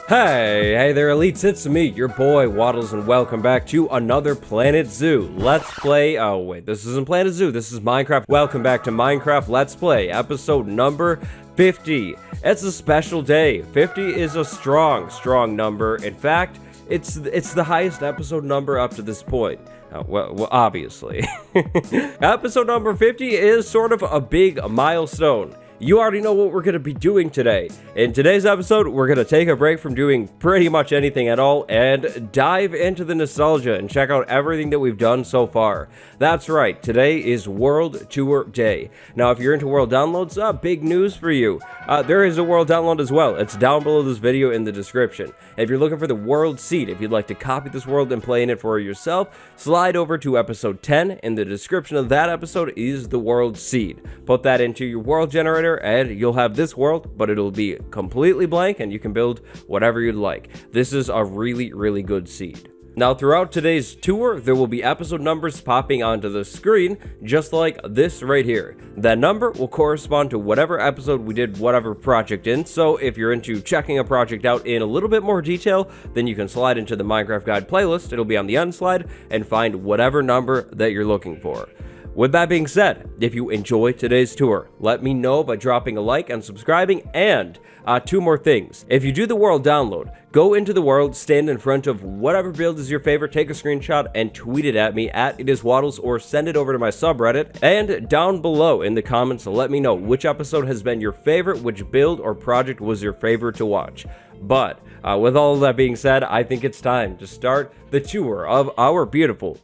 Hey there elites, it's me, your boy Wattles, and welcome back to another Planet Zoo Let's Play. Oh wait, this isn't Planet Zoo, this is Minecraft. Welcome back to Minecraft Let's Play, episode number 50. It's a special day. 50 is a strong number. In fact, it's the highest episode number up to this point. Well, obviously. Episode number 50 is sort of a big milestone. You already know what we're going to be doing today. In today's episode, we're going to take a break from doing pretty much anything at all and dive into the nostalgia and check out everything that we've done so far. That's right, today is World Tour Day. Now, if you're into world downloads, big news for you. There is a world download as well. It's down below this video in the description. If you're looking for the world seed, if you'd like to copy this world and play in it for yourself, slide over to episode 10. In the description of that episode is the world seed. Put that into your world generator and you'll have this world, but it'll be completely blank and you can build whatever you'd like. This is a really good seed. Now, throughout today's tour, there will be episode numbers popping onto the screen, just like this right here. That number will correspond to whatever episode we did whatever project in, so if you're into checking a project out in a little bit more detail, then you can slide into the Minecraft Guide playlist. It'll be on the end slide, and find whatever number that you're looking for. With that being said, if you enjoy today's tour, let me know by dropping a like and subscribing, and two more things. If you do the world download, go into the world, stand in front of whatever build is your favorite, take a screenshot and tweet it at me at itiswattles, or send it over to my subreddit. And down below in the comments, let me know which episode has been your favorite, which build or project was your favorite to watch. But with all of that being said, I think it's time to start the tour of our beautiful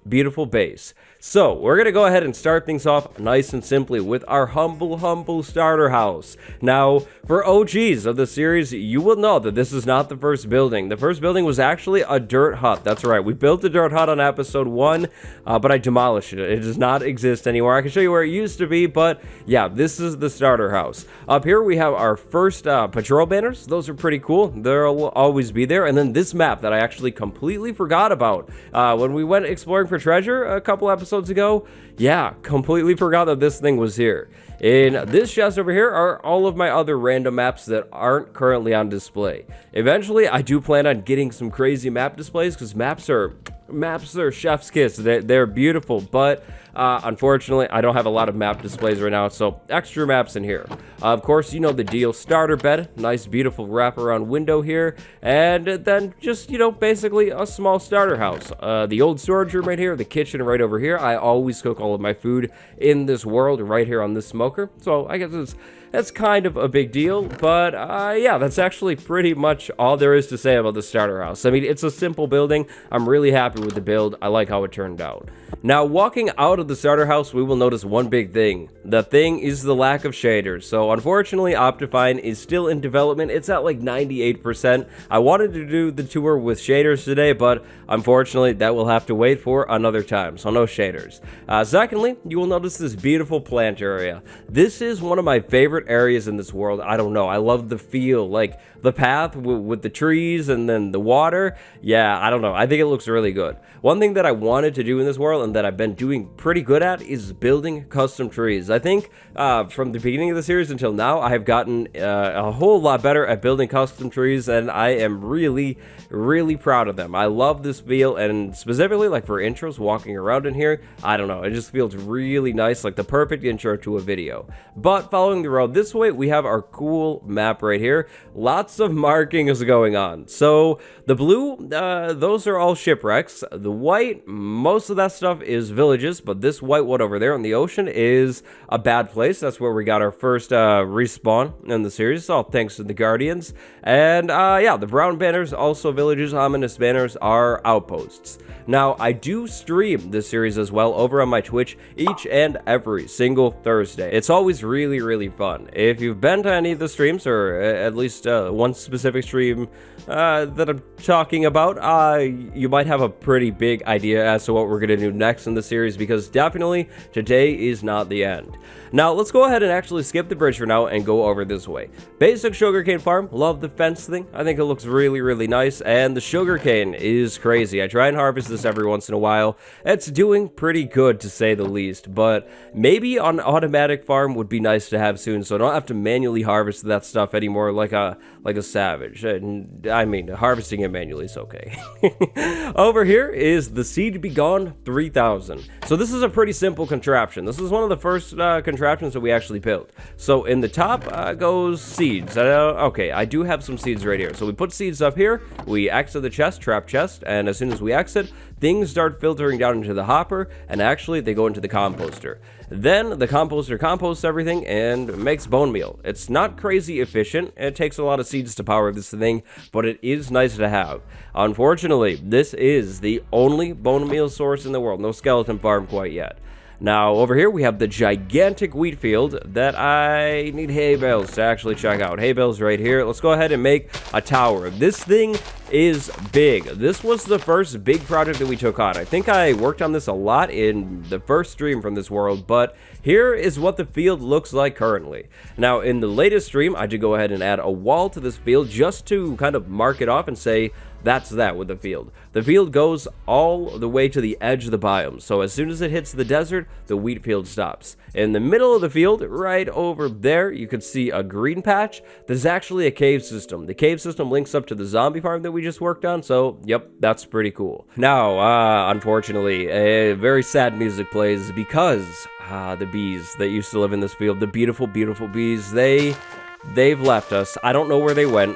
base. So we're going to go ahead and start things off nice and simply with our humble starter house. Now, for OGs of the series, you will know that this is not the first building. The first building was actually a dirt hut. That's right, we built a dirt hut on episode 1, but I demolished it. It does not exist anymore. I can show you where it used to be, but yeah, this is the starter house. Up here we have our first patrol banners. Those are pretty cool. They'll always be there. And then this map that I actually completely forgot about when we went exploring for treasure a couple episodes ago. Yeah, completely forgot that this thing was here. In this chest over here are all of my other random maps that aren't currently on display. Eventually, I do plan on getting some crazy map displays, because maps are chef's kiss. They're beautiful, but unfortunately, I don't have a lot of map displays right now, so extra maps in here. Of course, you know the deal. Starter bed, nice beautiful wraparound window here, and then just, you know, basically a small starter house. The old storage room right here, the kitchen right over here. I always cook all of my food in this world right here on this smoker, so I guess that's kind of a big deal, but yeah, that's actually pretty much all there is to say about the starter house. I mean, it's a simple building. I'm really happy with the build. I like how it turned out. Now, walking out of the starter house, we will notice one big thing. The thing is the lack of shaders. So unfortunately, Optifine is still in development. It's at like 98%. I wanted to do the tour with shaders today, but unfortunately, that will have to wait for another time. So no shaders. Secondly, you will notice this beautiful plant area. This is one of my favorite areas in this world. I don't know. I love the feel, like the path with the trees and then the water. Yeah, I don't know. I think it looks really good. One thing that I wanted to do in this world and that I've been doing pretty good at is building custom trees. I think from the beginning of the series until now, I have gotten a whole lot better at building custom trees, and I am really proud of them. I love this feel, and specifically like for intros, walking around in here, I don't know, it just feels really nice, like the perfect intro to a video. But following the road this way, we have our cool map right here. Lots of markings going on. So the blue, those are all shipwrecks. The white, most of that stuff is villages, but this white one over there in the ocean is a bad place. That's where we got our first respawn in the series, all thanks to the Guardians. And yeah, the brown banners, also villages. Ominous banners are outposts. Now, I do stream this series as well over on my Twitch each and every single Thursday. It's always really fun. If you've been to any of the streams, or at least one specific stream that I'm talking about, you might have a pretty big idea as to what we're going to do next in the series, because definitely today is not the end. Now, let's go ahead and actually skip the bridge for now and go over this way. Basic sugarcane farm. Love the fence thing. I think it looks really, really nice. And the sugarcane is crazy. I try and harvest this every once in a while. It's doing pretty good, to say the least. But maybe an automatic farm would be nice to have soon, so I don't have to manually harvest that stuff anymore like a savage. I mean, harvesting it manually is okay. Over here is the Seed Be Gone 3000. So this is a pretty simple contraption. This is one of the first contraptions that we actually built. So in the top goes seeds. Okay, I do have some seeds right here. So we put seeds up here, we exit the chest, trap chest, and as soon as we exit, things start filtering down into the hopper, and actually they go into the composter. Then the composter composts everything and makes bone meal. It's not crazy efficient. It takes a lot of seeds to power this thing, but it is nice to have. Unfortunately, this is the only bone meal source in the world. No skeleton farm quite yet. Now, over here, we have the gigantic wheat field that I need hay bales to actually check out. Hay bales right here. Let's go ahead and make a tower. This thing is big. This was the first big project that we took on. I think I worked on this a lot in the first stream from this world, but here is what the field looks like currently. Now, in the latest stream, I did go ahead and add a wall to this field just to kind of mark it off and say, that's that with the field. The field goes all the way to the edge of the biome, so as soon as it hits the desert, the wheat field stops. In the middle of the field, right over there, you can see a green patch. There's actually a cave system. The cave system links up to the zombie farm that we just worked on, so yep, that's pretty cool. Now, unfortunately, a very sad music plays because the bees that used to live in this field, the beautiful, beautiful bees, they've left us. I don't know where they went.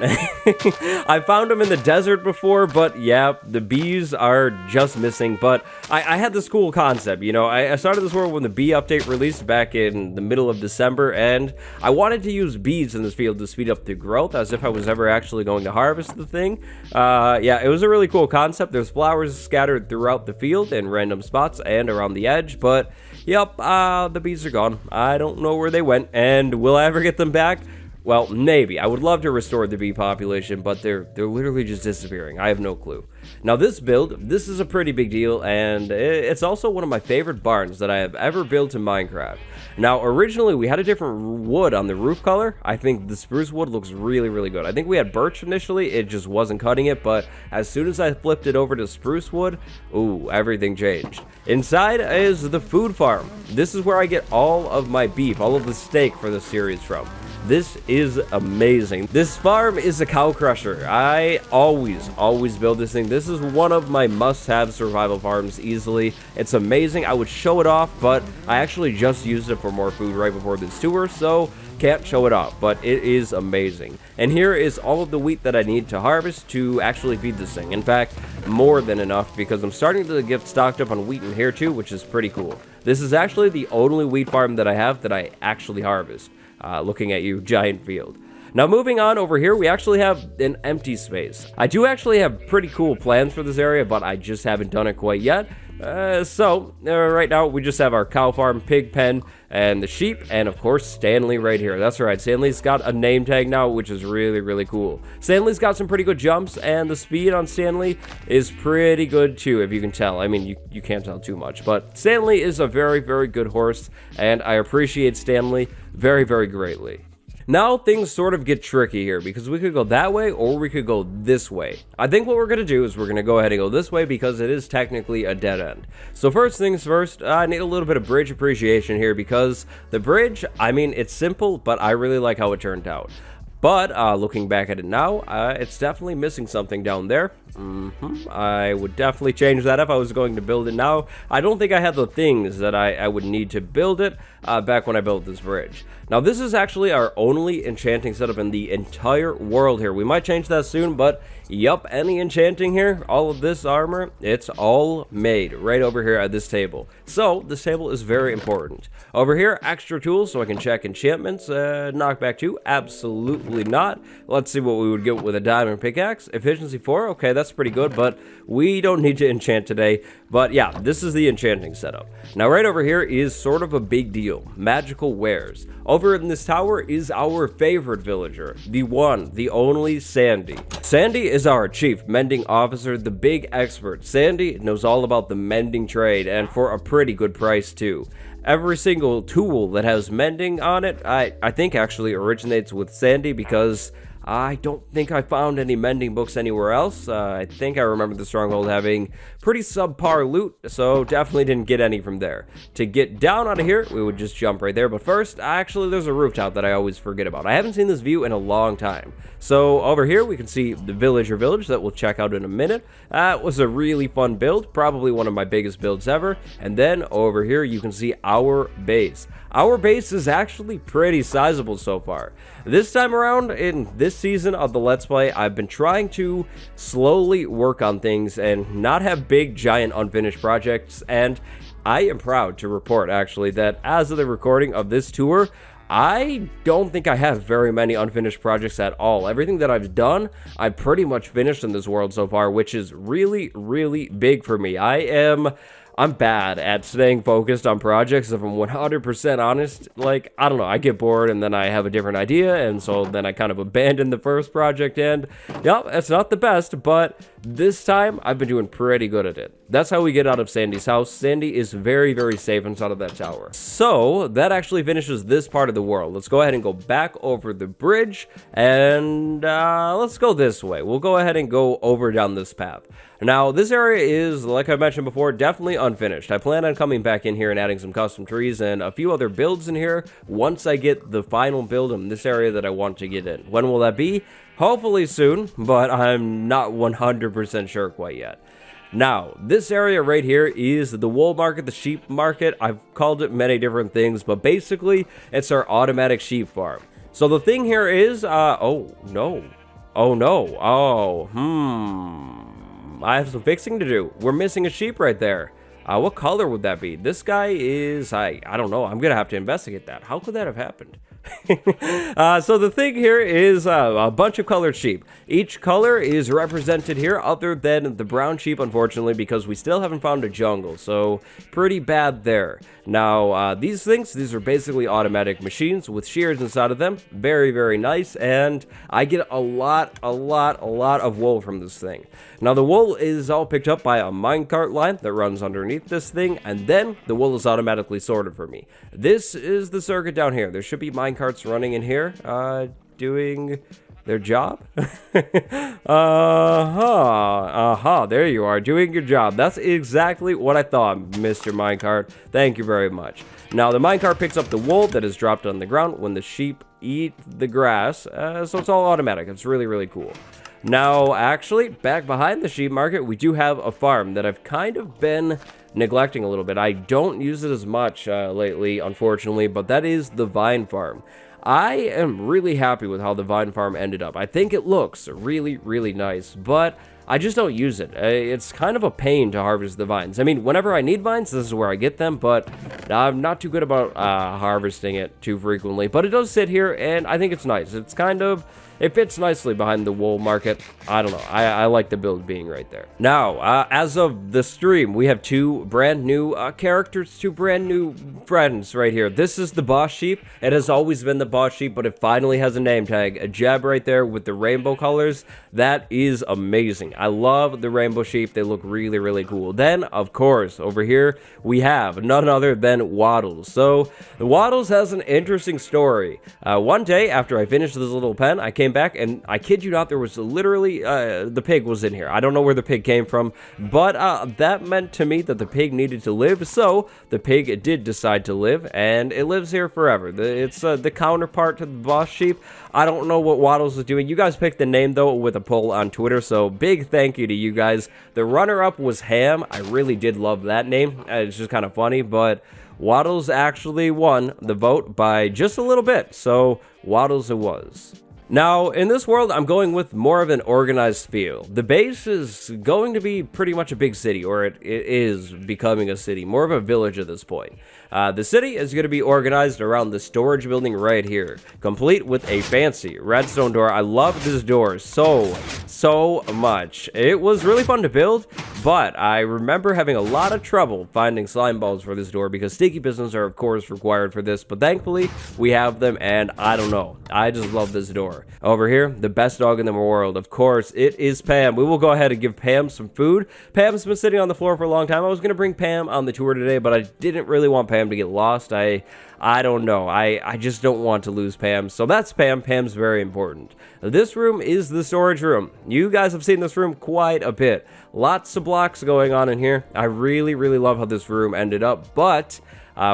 I found them in the desert before, but yeah, the bees are just missing. But I had this cool concept, you know. I started this world when the bee update released back in the middle of December, and I wanted to use bees in this field to speed up the growth, as if I was ever actually going to harvest the thing. Yeah, it was a really cool concept. There's flowers scattered throughout the field in random spots and around the edge, but yep, the bees are gone. I don't know where they went, and will I ever get them back? Well, maybe. I would love to restore the bee population, but they're literally just disappearing. I have no clue. Now, this build, this is a pretty big deal, and it's also one of my favorite barns that I have ever built in Minecraft. Now, originally, we had a different wood on the roof color. I think the spruce wood looks really, really good. I think we had birch initially. It just wasn't cutting it, but as soon as I flipped it over to spruce wood, ooh, everything changed. Inside is the food farm. This is where I get all of my beef, all of the steak for the series from. This is amazing. This farm is a cow crusher. I always build this thing. This is one of my must-have survival farms easily. It's amazing. I would show it off, but I actually just used it for more food right before this tour, so can't show it off, but it is amazing. And here is all of the wheat that I need to harvest to actually feed this thing. In fact, more than enough, because I'm starting to get stocked up on wheat in here too, which is pretty cool. This is actually the only wheat farm that I have that I actually harvest. Looking at you, giant field. Now, moving on over here, we actually have an empty space. I do actually have pretty cool plans for this area, but I just haven't done it quite yet. Right now, we just have our cow farm, pig pen, and the sheep, and of course, Stanley right here. That's right, Stanley's got a name tag now, which is really, really cool. Stanley's got some pretty good jumps, and the speed on Stanley is pretty good too, if you can tell. I mean, you can't tell too much, but Stanley is a very, very good horse, and I appreciate Stanley very, very greatly. Now things sort of get tricky here, because we could go that way or we could go this way. I think what we're going to do is we're going to go ahead and go this way because it is technically a dead end. So first things first, I need a little bit of bridge appreciation here, because the bridge, I mean, it's simple, but I really like how it turned out. But looking back at it now, it's definitely missing something down there. I would definitely change that if I was going to build it now. I don't think I had the things that I would need to build it back when I built this bridge. Now, this is actually our only enchanting setup in the entire world here. We might change that soon, but yup, any enchanting here, all of this armor, it's all made right over here at this table. So, this table is very important. Over here, extra tools so I can check enchantments. Knockback 2, absolutely not. Let's see what we would get with a diamond pickaxe. Efficiency 4, okay, that's that's pretty good, but we don't need to enchant today. But yeah, this is the enchanting setup. Now right over here is sort of a big deal, magical wares. Over in this tower is our favorite villager, the one, the only Sandy. Sandy is our chief mending officer, the big expert. Sandy knows all about the mending trade, and for a pretty good price too. Every single tool that has mending on it, I think actually originates with Sandy, because I don't think I found any mending books anywhere else. I think I remember the stronghold having pretty subpar loot, so definitely didn't get any from there. To get down out of here, we would just jump right there, but first, actually there's a rooftop that I always forget about. I haven't seen this view in a long time. So over here, we can see the villager village that we'll check out in a minute. That was a really fun build, probably one of my biggest builds ever. And then over here, you can see our base. Our base is actually pretty sizable so far. This time around, in this season of the Let's Play, I've been trying to slowly work on things and not have big, giant, unfinished projects. And I am proud to report, actually, that as of the recording of this tour, I don't think I have very many unfinished projects at all. Everything that I've done, I've pretty much finished in this world so far, which is really, really big for me. I'm bad at staying focused on projects, if I'm 100% honest. Like, I don't know, I get bored and then I have a different idea, and so then I kind of abandon the first project, and yeah, it's not the best, but this time I've been doing pretty good at it. That's how we get out of Sandy's house. Sandy is very, very safe inside of that tower. So that actually finishes this part of the world. Let's go ahead and go back over the bridge, and let's go this way. We'll go ahead and go over down this path. Now, this area is, like I mentioned before, definitely unfinished. I plan on coming back in here and adding some custom trees and a few other builds in here once I get the final build in this area that I want to get in. When will that be? Hopefully soon, but I'm not 100% sure quite yet. Now, this area right here is the wool market, the sheep market. I've called it many different things, but basically, it's our automatic sheep farm. So the thing here is, oh no, I have some fixing to do. We're missing a sheep right there. What color would that be? This guy is, I don't know. I'm going to have to investigate that. How could that have happened? So the thing here is a bunch of colored sheep. Each color is represented here other than the brown sheep, unfortunately, because we still haven't found a jungle. So pretty bad there. Now, these are basically automatic machines with shears inside of them. Very, very nice. And I get a lot of wool from this thing. Now, the wool is all picked up by a minecart line that runs underneath this thing, and then the wool is automatically sorted for me. This is the circuit down here. There should be minecarts running in here, doing their job. There you are, doing your job. That's exactly what I thought, Mr. Minecart. Thank you very much. Now, the minecart picks up the wool that is dropped on the ground when the sheep eat the grass, so it's all automatic. It's really, really cool. Now, actually, back behind the sheep market, we do have a farm that I've kind of been neglecting a little bit. I don't use it as much lately, unfortunately, but that is the vine farm. I am really happy with how the vine farm ended up. I think it looks really, really nice, but I just don't use it. It's kind of a pain to harvest the vines. I mean, whenever I need vines, this is where I get them, but I'm not too good about harvesting it too frequently. But it does sit here, and I think it's nice. It's kind of... It fits nicely behind the wool market. I don't know. I like the build being right there. Now, as of the stream, we have two brand new characters, two brand new friends right here. This is the boss sheep. It has always been the boss sheep, but it finally has a name tag. A Jeb right there with the rainbow colors. That is amazing. I love the rainbow sheep. They look really, really cool. Then, of course, over here, we have none other than Wattles. So, the Wattles has an interesting story. One day, after I finished this little pen, I came back, and I kid you not, there was literally the pig was in here. I don't know where the pig came from, but that meant to me that the pig needed to live, so the pig did decide to live, and it lives here forever. It's the counterpart to the boss sheep. I don't know what Wattles is doing. You guys picked the name, though, with a poll on Twitter, so big thank you to you guys. The runner-up was Ham. I really did love that name. It's just kind of funny, but Wattles actually won the vote by just a little bit, so Wattles it was. Now, in this world, I'm going with more of an organized feel. The base is going to be pretty much a big city, or it is becoming a city, more of a village at this point. The city is going to be organized around the storage building right here, complete with a fancy redstone door. I love this door so much. It was really fun to build, but I remember having a lot of trouble finding slime balls for this door because sticky pistons are, of course, required for this, but thankfully, we have them, and I don't know. I just love this door. Over here, the best dog in the world, of course, it is Pam. We will go ahead and give Pam some food. Pam's been sitting on the floor for a long time. I was going to bring Pam on the tour today, but I didn't really want Pam to get lost. I don't know. I just don't want to lose Pam. So that's Pam. Pam's very important. This room is the storage room. You guys have seen this room quite a bit. Lots of blocks going on in here. I really love how this room ended up, but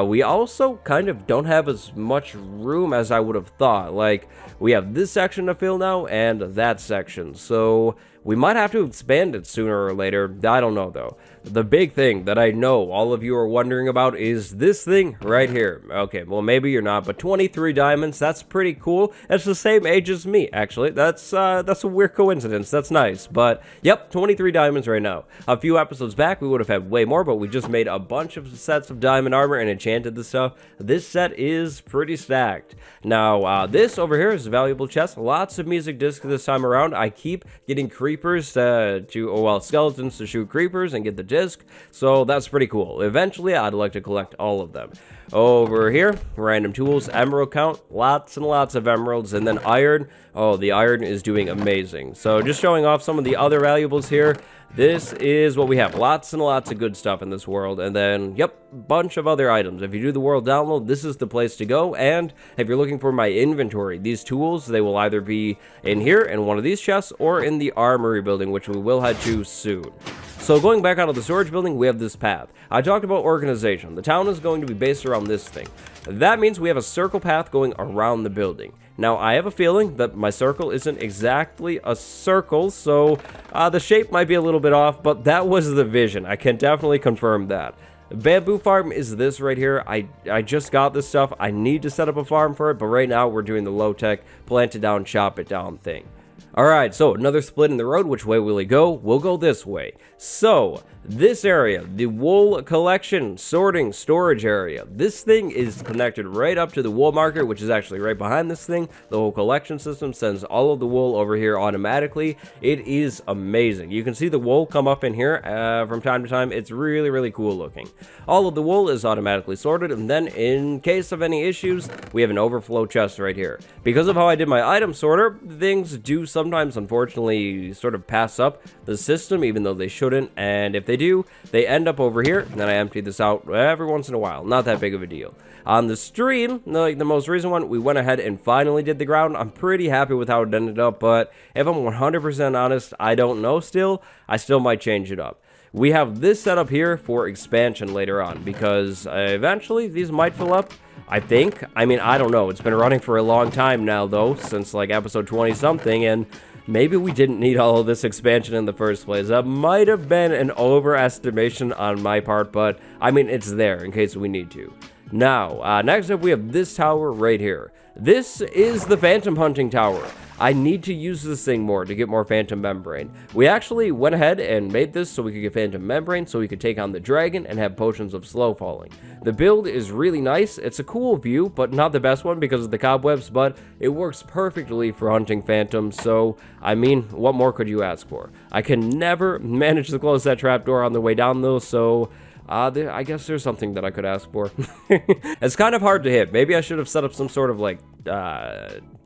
we also kind of don't have as much room as I would have thought. Like, we have this section to fill now and that section. So we might have to expand it sooner or later. I don't know, though. The big thing that I know all of you are wondering about is this thing right here. Okay, well, maybe you're not, but 23 diamonds, that's pretty cool. That's the same age as me, actually. That's a weird coincidence. That's nice. But, yep, 23 diamonds right now. A few episodes back, we would have had way more, but we just made a bunch of sets of diamond armor and enchanted the stuff. This set is pretty stacked. Now, this over here is a valuable chest. Lots of music discs this time around. I keep getting creepers skeletons to shoot creepers and get the disc, so that's pretty cool. Eventually, I'd like to collect all of them. Over here, random tools, emerald count, lots and lots of emeralds, and then iron. Oh, the iron is doing amazing. So just showing off some of the other valuables here. This is what we have. Lots and lots of good stuff in this world. And then, yep, bunch of other items. If you do the world download, this is the place to go. And if you're looking for my inventory, these tools, they will either be in here in one of these chests or in the Armory Building, which we will head to soon. So going back out of the storage building, we have this path. I talked about organization. The town is going to be based around this thing. That means we have a circle path going around the building. Now, I have a feeling that my circle isn't exactly a circle, so the shape might be a little bit off, but that was the vision. I can definitely confirm that. Bamboo farm is this right here. I just got this stuff. I need to set up a farm for it, but right now we're doing the low-tech, plant it down, chop it down thing. Alright, so another split in the road. Which way will we go? We'll go this way. So, this area, the wool collection, sorting, storage area. This thing is connected right up to the wool market, which is actually right behind this thing. The whole collection system sends all of the wool over here automatically. It is amazing. You can see the wool come up in here from time to time. It's really cool looking. All of the wool is automatically sorted, and then in case of any issues, we have an overflow chest right here. Because of how I did my item sorter, things do sometimes, unfortunately, sort of pass up the system, even though they shouldn't, and if they do, they end up over here, and then I empty this out every once in a while. Not that big of a deal. On the stream, like the most recent one, we went ahead and finally did the ground. I'm pretty happy with how it ended up, but if I'm 100% honest, I don't know still. I still might change it up. We have this set up here for expansion later on, because eventually these might fill up. I think. I mean, I don't know. It's been running for a long time now, though, since like episode 20-something, and maybe we didn't need all of this expansion in the first place. That might have been an overestimation on my part, but I mean, it's there in case we need to. Now, next up, we have this tower right here. This is the Phantom Hunting Tower. I need to use this thing more to get more Phantom Membrane. We actually went ahead and made this so we could get Phantom Membrane so we could take on the dragon and have potions of slow falling. The build is really nice. It's a cool view, but not the best one because of the cobwebs, but it works perfectly for hunting phantoms, so, I mean, what more could you ask for? I can never manage to close that trapdoor on the way down, though, so I guess there's something that I could ask for. It's kind of hard to hit. Maybe I should have set up some sort of, like,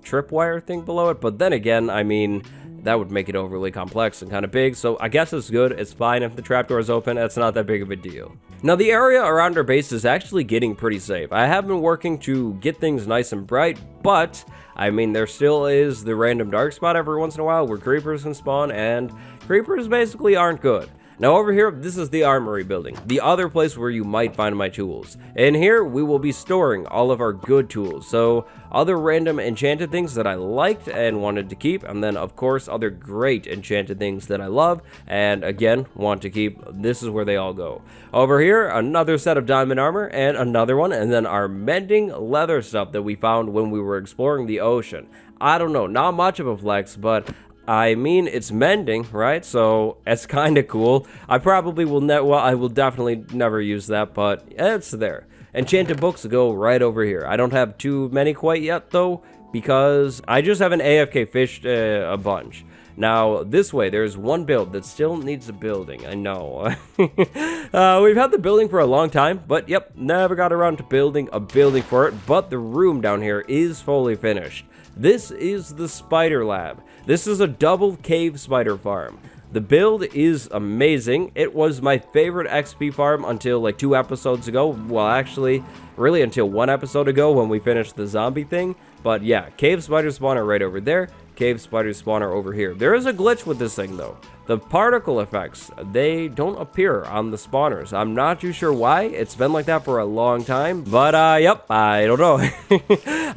tripwire thing below it, but then again, I mean, that would make it overly complex and kind of big, so I guess it's good. It's fine if the trapdoor is open. It's not that big of a deal. Now, the area around our base is actually getting pretty safe. I have been working to get things nice and bright, but I mean, there still is the random dark spot every once in a while where creepers can spawn, and creepers basically aren't good. Now over here, this is the Armory Building, the other place where you might find my tools. And here, we will be storing all of our good tools, so other random enchanted things that I liked and wanted to keep, and then of course other great enchanted things that I love and again want to keep. This is where they all go. Over here, another set of diamond armor and another one, and then our mending leather stuff that we found when we were exploring the ocean. I don't know, not much of a flex, but I mean, it's mending, right? So it's kind of cool. I probably will I will definitely never use that, but it's there. Enchanted books go right over here. I don't have too many quite yet, though, because I just haven't AFK fished a bunch. Now, this way, there's one build that still needs a building. I know. We've had the building for a long time, but yep, never got around to building a building for it, but the room down here is fully finished. This is the spider lab. This is a double cave spider farm. The build is amazing. It was my favorite XP farm until like 2 episodes ago. Well, actually, really until 1 episode ago when we finished the zombie thing. But yeah, cave spider spawner right over there. Cave spider spawner over here. There is a glitch with this thing though. The particle effects, they don't appear on the spawners. I'm not too sure why. It's been like that for a long time. But yep, I don't know.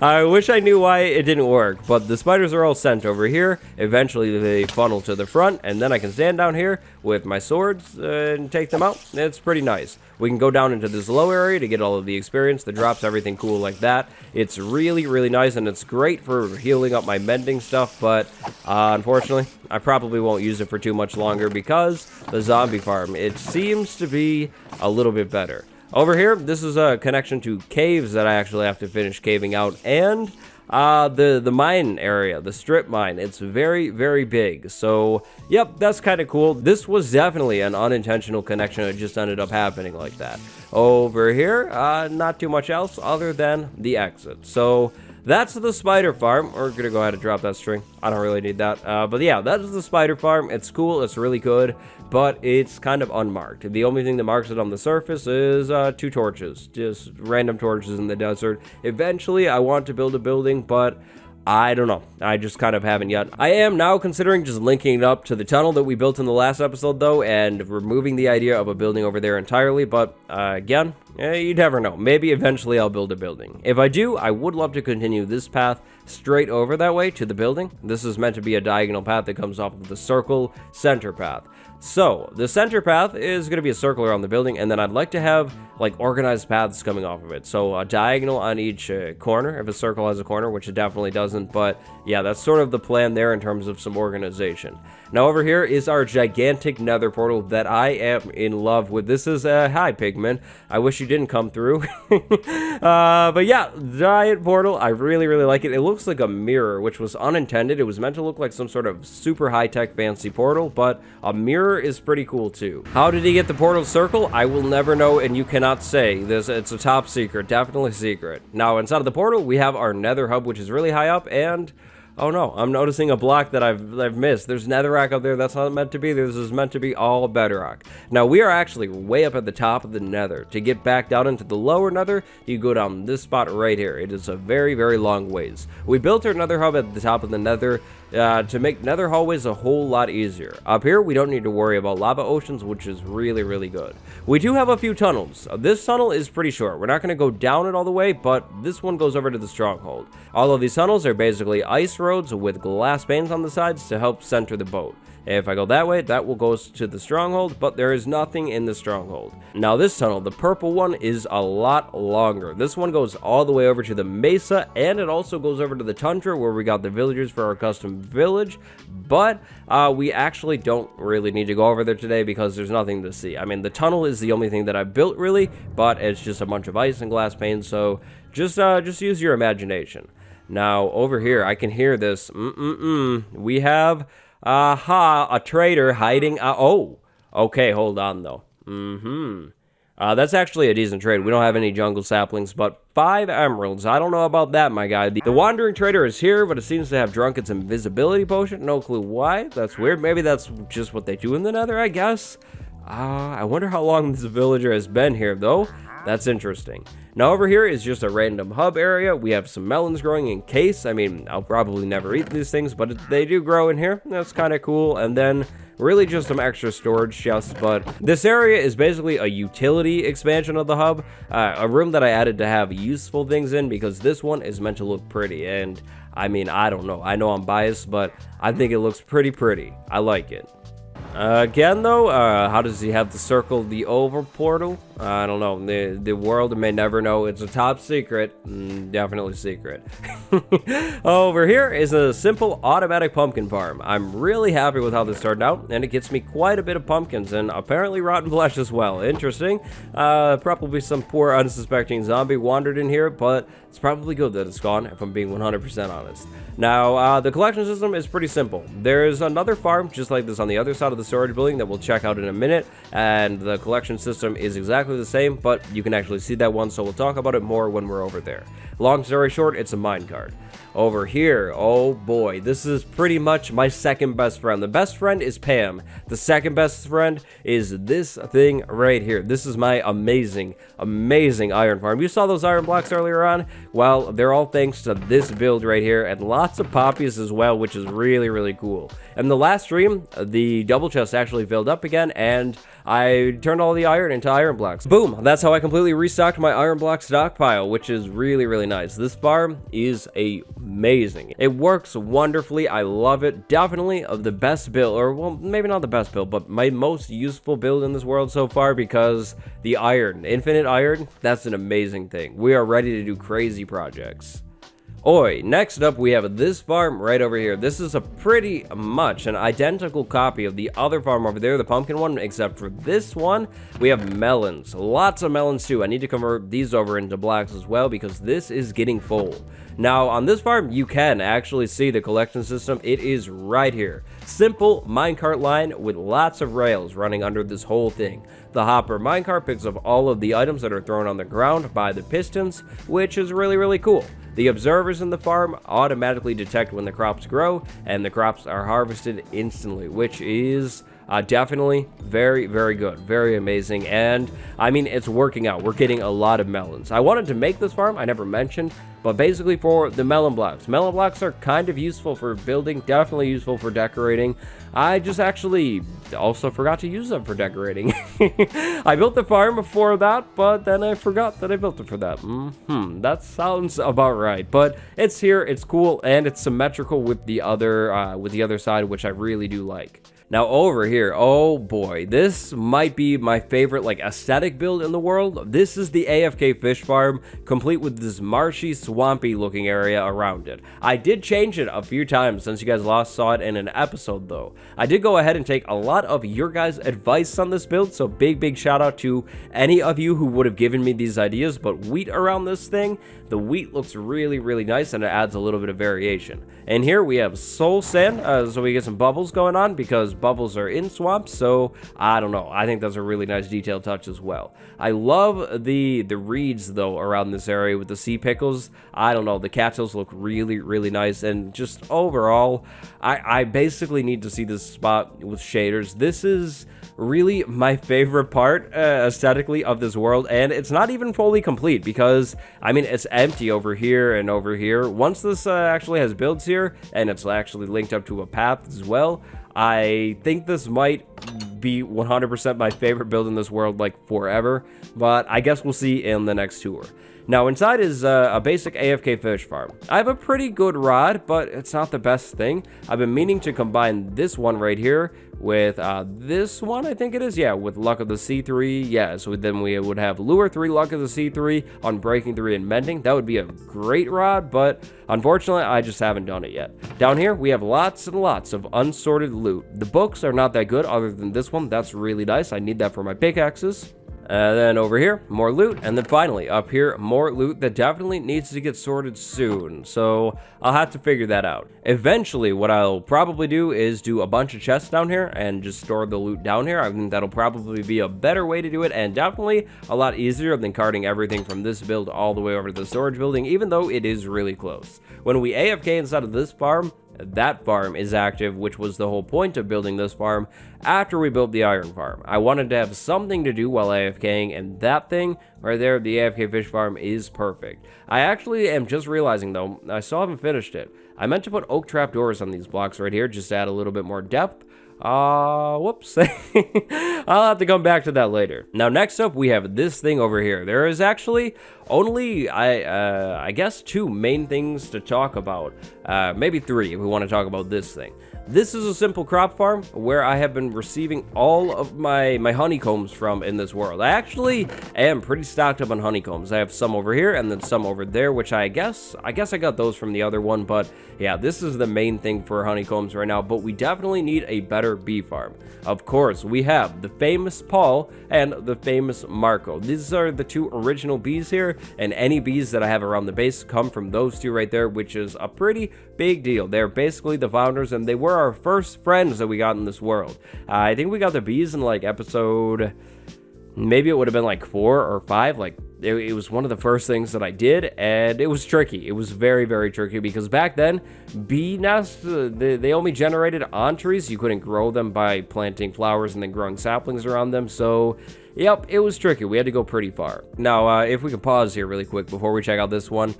I wish I knew why it didn't work. But the spiders are all sent over here. Eventually they funnel to the front, and then I can stand down here with my swords and take them out. It's pretty nice. We can go down into this low area to get all of the experience, the drops, everything cool like that. It's really, really nice, and it's great for healing up my mending stuff, but unfortunately, I probably won't use it for too much longer because the zombie farm, it seems to be a little bit better. Over here, this is a connection to caves that I actually have to finish caving out, and the mine area, the strip mine, it's very, very big. So, yep, that's kind of cool. This was definitely an unintentional connection. It just ended up happening like that. Over here, not too much else other than the exit. So, that's the spider farm. We're gonna go ahead and drop that string. I don't really need that. But yeah, that is the spider farm. It's cool. It's really good. But it's kind of unmarked. The only thing that marks it on the surface is 2 torches. Just random torches in the desert. Eventually, I want to build a building, but I don't know. I just kind of haven't yet. I am now considering just linking it up to the tunnel that we built in the last episode, though, and removing the idea of a building over there entirely. But again, you never know. Maybe eventually I'll build a building. If I do, I would love to continue this path straight over that way to the building. This is meant to be a diagonal path that comes off of the circle center path. So, the center path is going to be a circle around the building, and then I'd like to have, like, organized paths coming off of it. So, a diagonal on each corner, if a circle has a corner, which it definitely doesn't, but yeah, that's sort of the plan there in terms of some organization. Now, over here is our gigantic nether portal that I am in love with. This is, hi, Pigman. I wish you didn't come through. But yeah, giant portal. I really, really like it. It looks like a mirror, which was unintended. It was meant to look like some sort of super high-tech fancy portal, but a mirror is pretty cool too. How did he get the portal circle? I will never know, and you cannot say. It's a top secret, definitely secret. Now, inside of the portal, we have our Nether Hub, which is really high up, and oh no, I'm noticing a block that I've missed. There's netherrack up there. That's not meant to be. This is meant to be all bedrock. Now, we are actually way up at the top of the nether. To get back down into the lower nether, you go down this spot right here. It is a very, very long ways. We built our nether hub at the top of the nether to make nether hallways a whole lot easier. Up here, we don't need to worry about lava oceans, which is really, really good. We do have a few tunnels. This tunnel is pretty short. We're not going to go down it all the way, but this one goes over to the stronghold. All of these tunnels are basically ice roads with glass panes on the sides to help center the boat. If I go that way, that will go to the stronghold, but there is nothing in the stronghold. Now this tunnel, the purple one, is a lot longer. This one goes all the way over to the mesa, and it also goes over to the tundra where we got the villagers for our custom village, but we actually don't really need to go over there today because there's nothing to see. I mean, the tunnel is the only thing that I built really, but it's just a bunch of ice and glass panes, so just use your imagination. Now over here, I can hear this. We have a trader hiding. Oh, okay, hold on though. That's actually a decent trade. We don't have any jungle saplings, but 5 emeralds. I don't know about that, my guy. The wandering trader is here, but it seems to have drunk its invisibility potion. No clue why. That's weird. Maybe that's just what they do in the nether, I guess. I wonder how long this villager has been here, though. That's interesting. Now over here is just a random hub area. We have some melons growing in case. I mean, I'll probably never eat these things, but they do grow in here. That's kind of cool. And then really just some extra storage chests, but this area is basically a utility expansion of the hub, a room that I added to have useful things in because this one is meant to look pretty, and I mean, I don't know. I know I'm biased, but I think it looks pretty. I like it. Again, though, how does he have to circle the over portal? I don't know. The world may never know. It's a top secret. Definitely secret. Over here is a simple automatic pumpkin farm. I'm really happy with how this turned out, and it gets me quite a bit of pumpkins and apparently rotten flesh as well. Interesting. Probably some poor unsuspecting zombie wandered in here, but it's probably good that it's gone, if I'm being 100% honest. Now, the collection system is pretty simple. There's another farm just like this on the other side of the storage building that we'll check out in a minute, and the collection system is exactly the same, but you can actually see that one, so we'll talk about it more when we're over there. Long story short, it's a minecart. Over here, oh boy, this is pretty much my second best friend. The best friend is Pam. The second best friend is this thing right here. This is my amazing iron farm. You saw those iron blocks earlier on? Well, they're all thanks to this build right here, and lots of poppies as well, which is really cool. In the last stream, the double chest actually filled up again, and I turned all the iron into iron blocks. Boom! That's how I completely restocked my iron block stockpile, which is really nice. This farm is amazing. It works wonderfully. I love it. Definitely the best build, or well, maybe not the best build, but my most useful build in this world so far, because the iron, infinite iron, that's an amazing thing. We are ready to do crazy projects. Oi, next up we have this farm right over here. This is a pretty much an identical copy of the other farm over there, the pumpkin one, except for this one, we have melons. Lots of melons too. I need to convert these over into blocks as well because this is getting full. Now, on this farm, you can actually see the collection system. It is right here. Simple minecart line with lots of rails running under this whole thing. The hopper minecart picks up all of the items that are thrown on the ground by the pistons, which is really cool. The observers in the farm automatically detect when the crops grow, and the crops are harvested instantly, which is definitely very good, very amazing. And I mean, it's working out. We're getting a lot of melons. I wanted to make this farm, I never mentioned, but basically for the melon blocks. Melon blocks are kind of useful for building, definitely useful for decorating. I just actually also forgot to use them for decorating. I built the farm for that, but then I forgot that I built it for that. That sounds about right. But it's here, it's cool, and it's symmetrical with the other side, which I really do like. Now over here, oh boy, this might be my favorite like aesthetic build in the world. This is the Afk Fish Farm, complete with this marshy, swampy looking area around it. I did change it a few times since you guys last saw it in an episode though. I did go ahead and take a lot of your guys' advice on this build, so big shout out to any of you who would have given me these ideas. But wheat around this thing, the wheat looks really nice, and it adds a little bit of variation. And here we have soul sand, so we get some bubbles going on because bubbles are in swamps, so I don't know. I think that's a really nice detail touch as well. I love the reeds though around this area with the sea pickles. I don't know, the cattails look really nice, and just overall, I basically need to see this spot with shaders. This is really my favorite part aesthetically of this world, and it's not even fully complete because I mean it's empty over here and over here. Once this actually has builds here and it's actually linked up to a path as well, I think this might be 100% my favorite build in this world like forever, but I guess we'll see in the next tour. Now inside is a basic Afk Fish Farm. I have a pretty good rod, but it's not the best thing. I've been meaning to combine this one right here with this one, I think it is, yeah, with Luck of the Sea 3, yeah, so then we would have Lure 3, Luck of the Sea 3, Unbreaking 3, and Mending. That would be a great rod, but unfortunately, I just haven't done it yet. Down here, we have lots and lots of unsorted loot. The books are not that good other than this one. That's really nice. I need that for my pickaxes. Then over here, more loot, and then finally up here, more loot that definitely needs to get sorted soon, so I'll have to figure that out. Eventually, what I'll probably do is do a bunch of chests down here and just store the loot down here. I think that'll probably be a better way to do it, and definitely a lot easier than carting everything from this build all the way over to the storage building, even though it is really close. When we AFK inside of this farm, that farm is active, which was the whole point of building this farm after we built the iron farm. I wanted to have something to do while AFKing, and that thing right there, the Afk Fish Farm, is perfect. I actually am just realizing though, I still haven't finished it. I meant to put oak trapdoors on these blocks right here just to add a little bit more depth. Whoops. I'll have to come back to that later. Now, next up, we have this thing over here. There is actually only, I guess, 2 main things to talk about. Maybe 3 if we want to talk about this thing. This is a simple crop farm where I have been receiving all of my honeycombs from in this world. I actually am pretty stocked up on honeycombs. I have some over here and then some over there, which I guess I got those from the other one. But yeah, this is the main thing for honeycombs right now. But we definitely need a better bee farm. Of course, we have the famous Paul and the famous Marco. These are the 2 original bees here, and any bees that I have around the base come from those 2 right there, which is a pretty big deal. They're basically the founders, and they were our first friends that we got in this world. I think we got the bees in like episode, maybe it would have been like 4 or 5. Like it was one of the first things that I did, and it was tricky. It was very, very tricky because back then bee nests, they only generated on trees. You couldn't grow them by planting flowers and then growing saplings around them. So yep, it was tricky. We had to go pretty far. Now, if we can pause here really quick before we check out this one,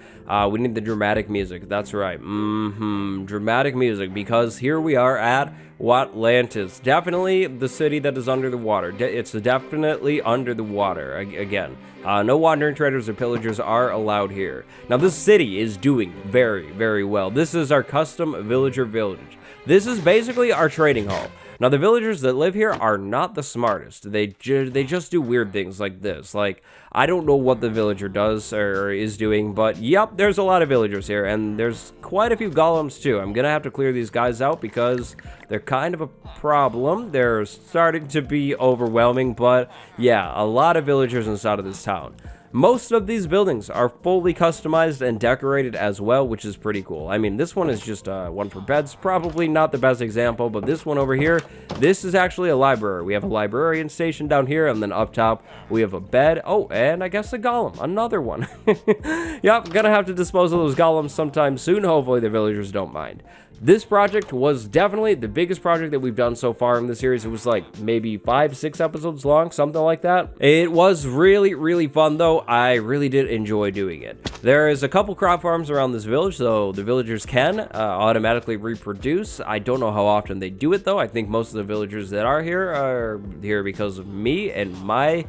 we need the dramatic music. That's right. Dramatic music, because here we are at Watlantis. Definitely the city that is under the water. It's definitely under the water. Again, no wandering traders or pillagers are allowed here. Now, this city is doing very, very well. This is our custom villager village. This is basically our trading hall. Now, the villagers that live here are not the smartest. They just do weird things like this. Like, I don't know what the villager does or is doing, but yep, there's a lot of villagers here, and there's quite a few golems too. I'm gonna have to clear these guys out because they're kind of a problem. They're starting to be overwhelming, but yeah, a lot of villagers inside of this town. Most of these buildings are fully customized and decorated as well, which is pretty cool. I mean, this one is just one for beds. Probably not the best example, but this one over here, this is actually a library. We have a librarian station down here, and then up top, we have a bed. Oh, and I guess a golem. Another one. Yep, gonna have to dispose of those golems sometime soon. Hopefully, the villagers don't mind. This project was definitely the biggest project that we've done so far in the series. It was like maybe 5-6 episodes long, something like that. It was really, really fun though. I really did enjoy doing it. There is a couple crop farms around this village, so the villagers can automatically reproduce. I don't know how often they do it though. I think most of the villagers that are here because of me and my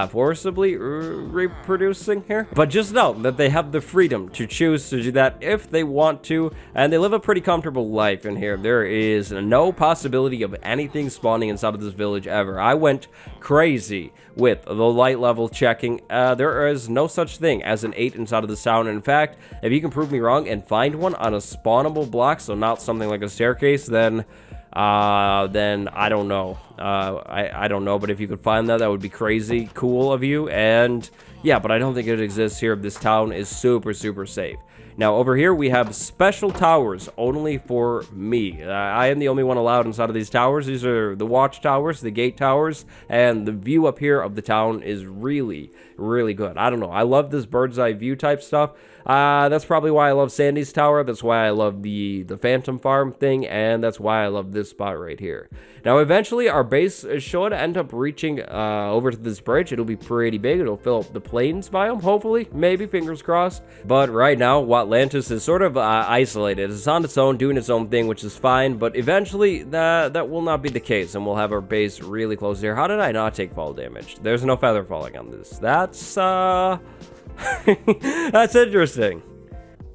forcibly reproducing here. But just know that they have the freedom to choose to do that if they want to, and they live a pretty comfortable life in here. There is no possibility of anything spawning inside of this village ever. I went crazy with the light level checking. There is no such thing as an 8 inside of this town. In fact, if you can prove me wrong and find one on a spawnable block, so not something like a staircase, then I don't know. I don't know, but if you could find that, that would be crazy cool of you. And yeah, but I don't think it exists here. This town is super, super safe. Now, over here, we have special towers only for me. I am the only one allowed inside of these towers. These are the Watchtowers, the gate towers, and the view up here of the town is really, really good. I don't know. I love this bird's eye view type stuff. That's probably why I love Sandy's tower. That's why I love the Phantom Farm thing, and that's why I love this spot right here. Now, eventually, our base should end up reaching over to this bridge. It'll be pretty big. It'll fill up the plains biome, hopefully. Maybe, fingers crossed. But right now, Watlantis is sort of isolated. It's on its own, doing its own thing, which is fine. But eventually, that will not be the case, and we'll have our base really close here. How did I not take fall damage? There's no feather falling on this. That's, that's interesting.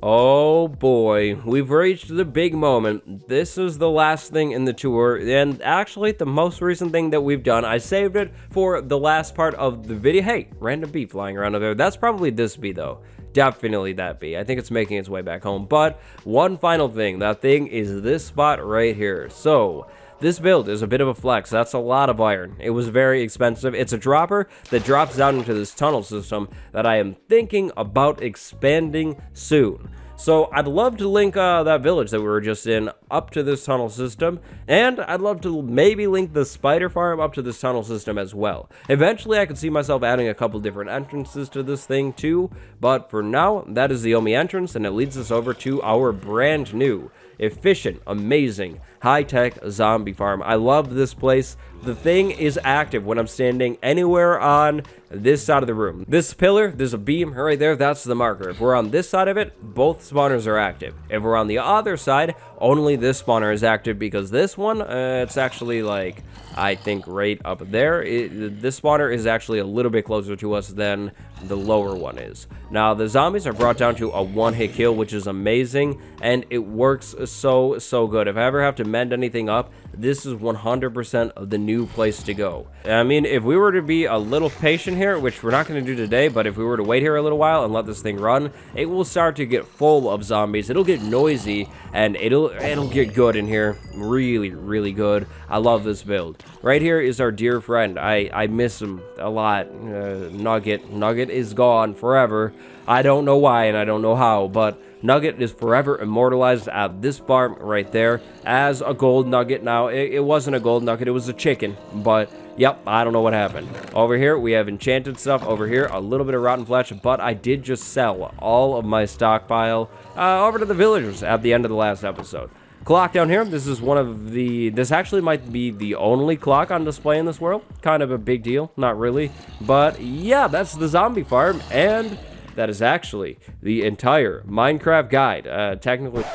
Oh boy, we've reached the big moment. This is the last thing in the tour, and actually the most recent thing that we've done. I saved it for the last part of the video. Hey, random bee flying around over there. That's probably this bee though. Definitely that bee. I think it's making its way back home. But one final thing, that thing is this spot right here. So this build is a bit of a flex. That's a lot of iron. It was very expensive. It's a dropper that drops down into this tunnel system that I am thinking about expanding soon. So I'd love to link that village that we were just in up to this tunnel system, and I'd love to maybe link the spider farm up to this tunnel system as well. Eventually I could see myself adding a couple different entrances to this thing too, but for now, that is the only entrance, and it leads us over to our brand new, efficient, amazing, high-tech zombie farm. I love this place. The thing is active when I'm standing anywhere on this side of the room. This pillar, there's a beam right there, that's the marker. If we're on this side of it, both spawners are active. If we're on the other side, only this spawner is active because this one, it's actually like, I think right up there. This spawner is actually a little bit closer to us than the lower one is. Now, the zombies are brought down to a one-hit kill, which is amazing, and it works so good. If I ever have to mend anything up, this is 100% the new place to go. I mean, if we were to be a little patient here, which we're not going to do today, but if we were to wait here a little while and let this thing run, it will start to get full of zombies. It'll get noisy, and it'll get good in here. Really good. I love this build. Right here is our dear friend. I miss him a lot. Nugget is gone forever. I don't know why and I don't know how, but Nugget is forever immortalized at this farm right there as a gold nugget. Now, it wasn't a gold nugget, it was a chicken, but yep, I don't know what happened. Over here, we have enchanted stuff. Over here, a little bit of rotten flesh, but I did just sell all of my stockpile over to the villagers at the end of the last episode. Clock down here, this is this actually might be the only clock on display in this world. Kind of a big deal, not really, but yeah, that's the zombie farm, and that is actually the entire Minecraft guide. Technically,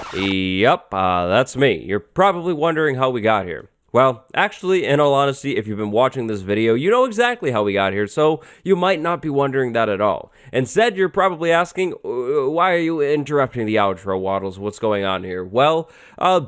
yep, that's me. You're probably wondering how we got here. Well, actually, in all honesty, if you've been watching this video, you know exactly how we got here, so you might not be wondering that at all. Instead, you're probably asking, why are you interrupting the outro, Wattles? What's going on here? Well,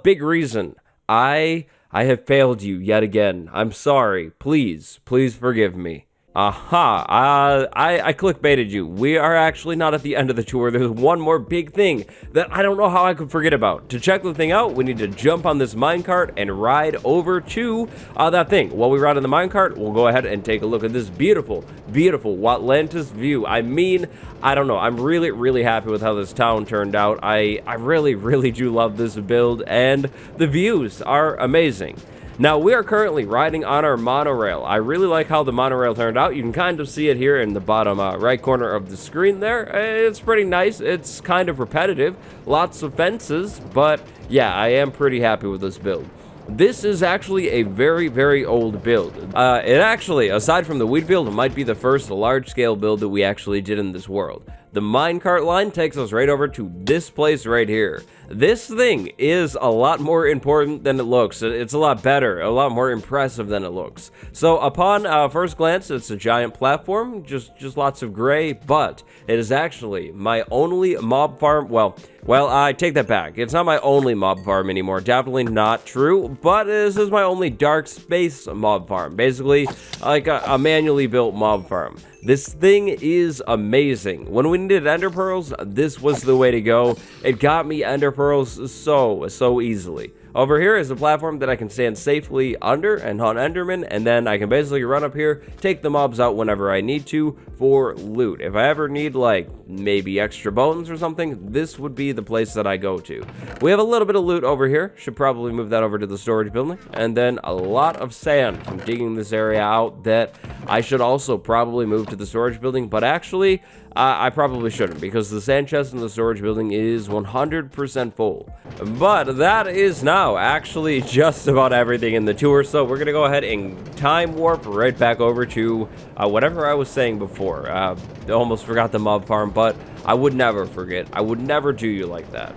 big reason. I have failed you yet again. I'm sorry. Please forgive me. Aha, I clickbaited you. We are actually not at the end of the tour. There's one more big thing that I don't know how I could forget about. To check the thing out, we need to jump on this minecart and ride over to that thing. While we ride on the minecart, we'll go ahead and take a look at this beautiful Watlantis view. I mean, I don't know. I'm really happy with how this town turned out. I really do love this build, and the views are amazing. Now, we are currently riding on our monorail. I really like how the monorail turned out. You can kind of see it here in the bottom right corner of the screen there. It's pretty nice. It's kind of repetitive. Lots of fences, but yeah, I am pretty happy with this build. This is actually a very old build. It actually, aside from the wheat build, might be the first large-scale build that we actually did in this world. The minecart line takes us right over to this place right here. This thing is a lot more important than it looks. It's a lot better, a lot more impressive than it looks. So upon first glance, it's a giant platform, just lots of gray, but it is actually my only mob farm. Well, I take that back. It's not my only mob farm anymore. Definitely not true, but this is my only dark space mob farm. Basically, like a manually built mob farm. This thing is amazing. When we needed ender pearls, this was the way to go. It got me ender pearls so easily. Over here is a platform that I can stand safely under and hunt endermen, and then I can basically run up here, take the mobs out whenever I need to for loot. If I ever need, like, maybe extra bones or something, this would be the place that I go to. We have a little bit of loot over here. Should probably move that over to the storage building. And then a lot of sand from digging this area out that I should also probably move to the storage building, but actually, I probably shouldn't, because the sand chest in the storage building is 100% full. But that is now actually just about everything in the tour, so we're gonna go ahead and time warp right back over to whatever I was saying before. I almost forgot the mob farm, but I would never forget. I would never do you like that.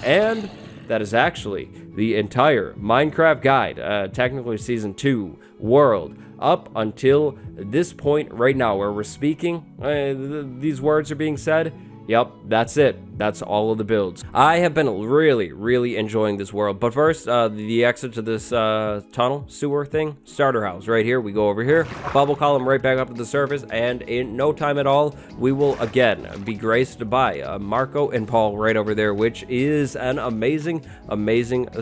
And that is actually the entire Minecraft guide, technically Season 2 world, up until this point right now where we're speaking. These words are being said. Yep, that's it. That's all of the builds. I have been really enjoying this world. But first, the exit to this tunnel, sewer thing, starter house right here. We go over here, bubble column right back up to the surface, and in no time at all, we will again be graced by Marco and Paul right over there, which is an amazing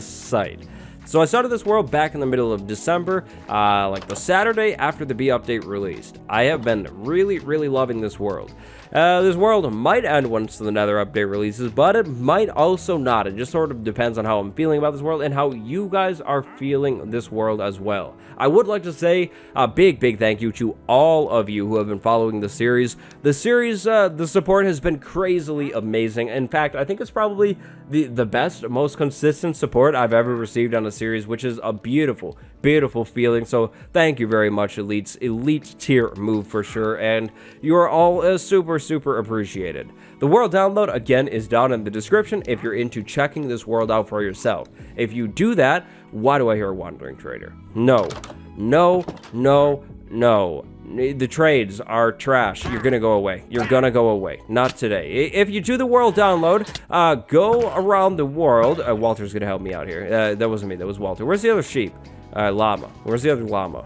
sight. So I started this world back in the middle of December, like the Saturday after the B update released. I have been really loving this world. This world might end once the Nether update releases, but it might also not. It just sort of depends on how I'm feeling about this world and how you guys are feeling this world as well. I would like to say a big thank you to all of you who have been following the series. The support has been crazily amazing. In fact, I think it's probably the best, most consistent support I've ever received on a series, which is a beautiful, beautiful feeling. So thank you very much, Elites. Elite tier move for sure, and you are all super, super appreciated. The world download, again, is down in the description if you're into checking this world out for yourself. If you do that, why do I hear a wandering trader? No, no, no, no. The trades are trash. You're gonna go away. You're gonna go away. Not today. If you do the world download, go around the world. Walter's gonna help me out here. That wasn't me. That was Walter. Where's the other sheep? Llama. Where's the other llama?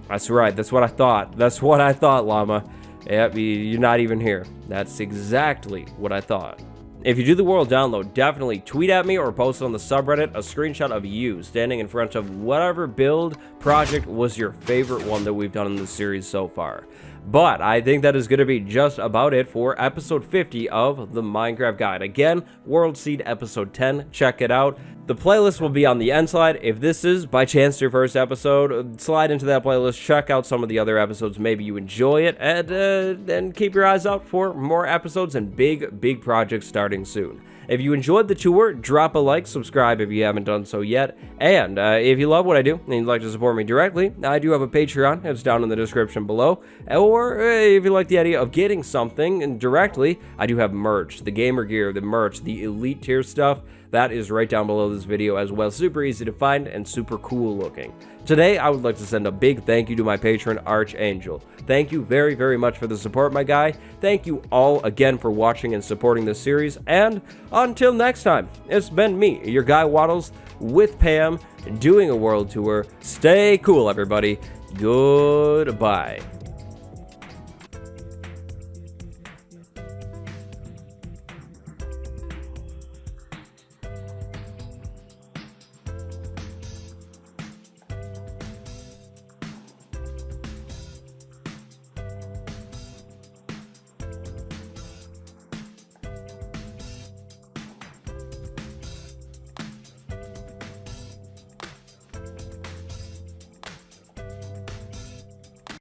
That's right. That's what I thought. That's what I thought, llama. Yep, you're not even here. That's exactly what I thought. If you do the world download, definitely tweet at me or post on the subreddit a screenshot of you standing in front of whatever build project was your favorite one that we've done in this series so far. But I think that is going to be just about it for episode 50 of the Minecraft Guide. Again, World Seed episode 10. Check it out. The playlist will be on the end slide. If this is by chance your first episode, slide into that playlist, check out some of the other episodes. Maybe you enjoy it, and then keep your eyes out for more episodes and big projects starting soon. If you enjoyed the tour, drop a like, subscribe if you haven't done so yet, and if you love what I do and you'd like to support me directly, I do have a Patreon. It's down in the description below. Or if you like the idea of getting something directly, I do have merch, the gamer gear, the merch, the elite tier stuff. That is right down below this video as well. Super easy to find and super cool looking. Today, I would like to send a big thank you to my patron, Archangel. Thank you very, very much for the support, my guy. Thank you all again for watching and supporting this series. And until next time, it's been me, your guy Wattles, with Pam, doing a world tour. Stay cool, everybody. Goodbye.